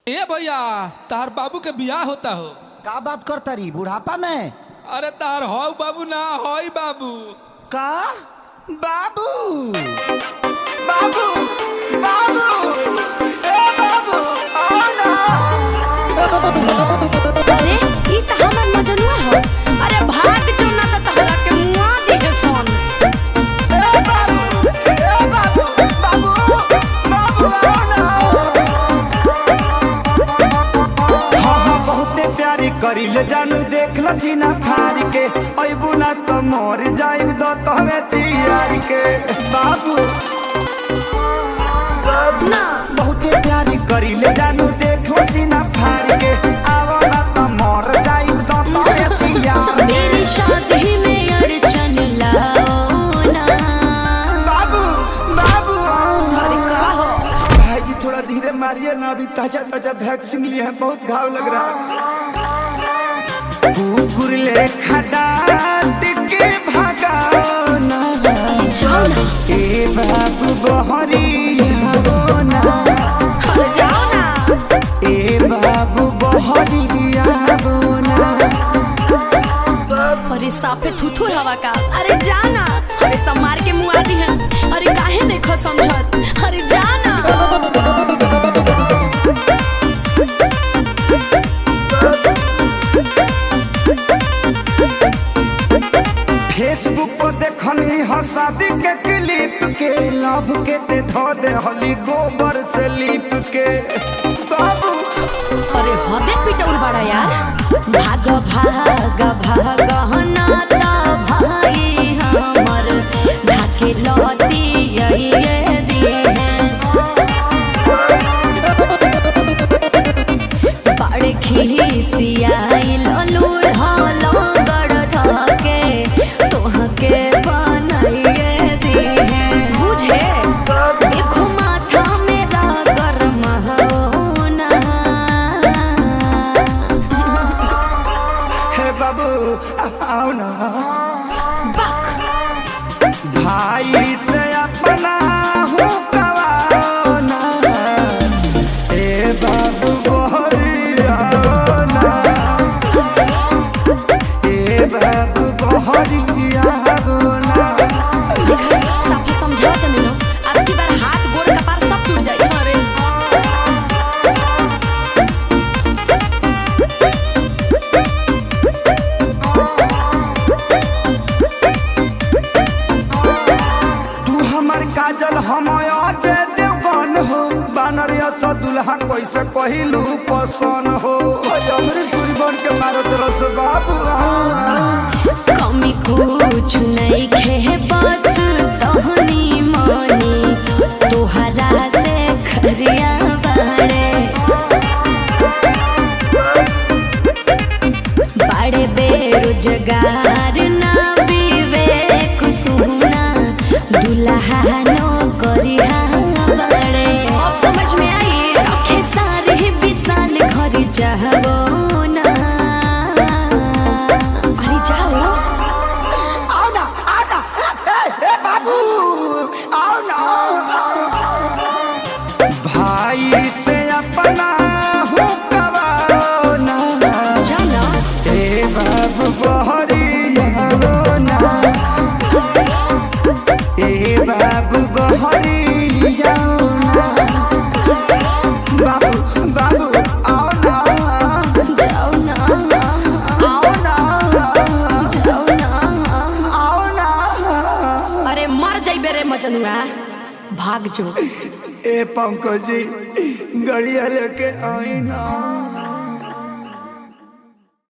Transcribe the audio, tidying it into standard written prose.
ए भैया तार बाबू के बियाह होता हो। का बात करता रही बुढ़ापा में? अरे तार हो बाबू ना होई बाबू। का बाबू बाबू बाबू ए बाबू आओ ना। अरे ई त हमर मजनुआ हो। अरे भाग जो ना त तहरा के मुआ दिहे सोन। ए बाबू बाबू बाबू आओ ना। हाँ बहुते प्यारी करिले जानू देख लसीना फार के अबू ना तो मर जाइब दो तहवे चियार के बाबू ना बहुते प्यारी करिले जानू देख लसीना फार के आवो ना तो मर जाइब दो तहवे चियार के। मेरी शादी में अड़चन लाओ ना। बाबू बाबू अरे का हो? भाई जी थोड़ा धीरे मारिए ना, अभी ताजा ताजा वैक्सीन लिए हैं, बहुत घाव लग रहा है। कुकुर ले खडाट के भगाओ ना। जाओ ना। ए बाबू बहरिया ना। अरे जाओ ना। ए बाबू बहरिया ना। अरे साफे थुथुर हवा का। अरे जाना। अरे सब मार के मुआ दिहे। अरे काहे नहीं खो समझत। अरे जाना। फेसबुक पर देखनी हो शादी के क्लिप के, लव के ते धो दे हली गोबर से लीप के बाबू। अरे हदे पिटौर बड़ा यार। भाग भाग भाग ना ता भाई हमर धाके लती ये दिए बड़े खिसियाई ललूर हलो गड़ धके तोहके बनाइए दिए बुझे। देखो माथा मेरा गरम होना। हे बाबू आओ ना। बक भाई से अपना हूँ कवाओ ना। ए बाबू बहरिया ना। ए बाबू बहरिया ना। देखा साफे समझाओ तो नहीं हो। अब की बार हाथ गोड़ कपार सब टूट जाए। अरे तू हमर काजल हम अजय देवगन हो, बानरिया सा दुल्हा कैसे कहिलू पसन हो। हमरे दूरी बन के मारत रस बाबू। कमी कुछ नहीं खे बस तहनी मनी तोहरा से खरिया बड़े बड़े बेरोजगार ना विवेक सुना दुल्हा नो करिया बड़े। अब समझ में आई रखे सारे विशाल घर जाओ ना। अरे जाओ। आओ ना ए बाबू आओ ना। भाई से अपना हूँ कवाओ ना। जाना। ए बाबू बहरिया ना। ए बाबू बहरिया ना। बाबू बाबू आओ ना। जाओ ना। आओ ना। जाओ ना। आओ ना। अरे मर जाइबे रे मजनुआ। भाग जो। ए पंकज जी गड़िया लेके आई ना।